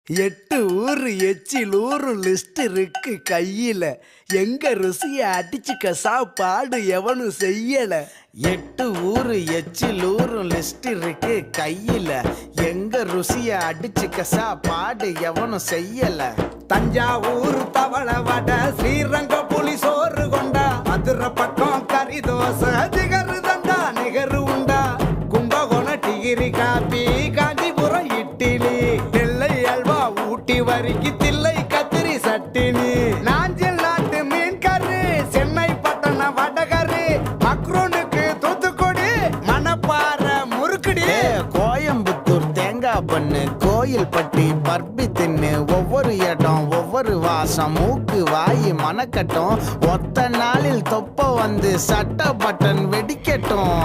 8 ஊரு எச்சில் ஊரும் லிஸ்ட் இருக்கு கையில. எங்க ருசிய அடிச்சுக்க சாப்பாடு எவனும் செய்யல. 8 ஊரு எச்சில் ஊரும் லிஸ்ட் இருக்கு கையில. எங்க ருசிய அடிச்சுக்க சாப்பாடு எவனும் செய்யல. தஞ்சாவூர் தவள வடை, ஸ்ரீரங்க புலி சோறு கொண்டா, மதுரை பக்கம் கறி தோசை, ஜிகரு தண்டா நிகரு உண்டா, கும்பகோணம் டிகிரி காப்பி, காஞ்சிபுரம் இட்லி, நெல்லை அல்வா ஊட்டி வரிக்கு தில்லை கத்திரி சட்டினி, நாஞ்சில் நாட்டு மீன் கறி, சென்னை பட்டண வடகறி, மக்ரூனுக்கு தூத்துக்குடி, மணப்பாறை முறுக்குடி, கோயம்புத்தூர் தேங்காய் பண்ணு, கோயில்பட்டி பர்பி தின்னு, ஒவ்வொரு இடம் ஒவ்வொரு வாசம், மூக்கு வாயி மணக்கட்டும், ஒத்த நாளில் தொப்ப வந்து சட்ட பட்டன் வெடிக்கட்டும்.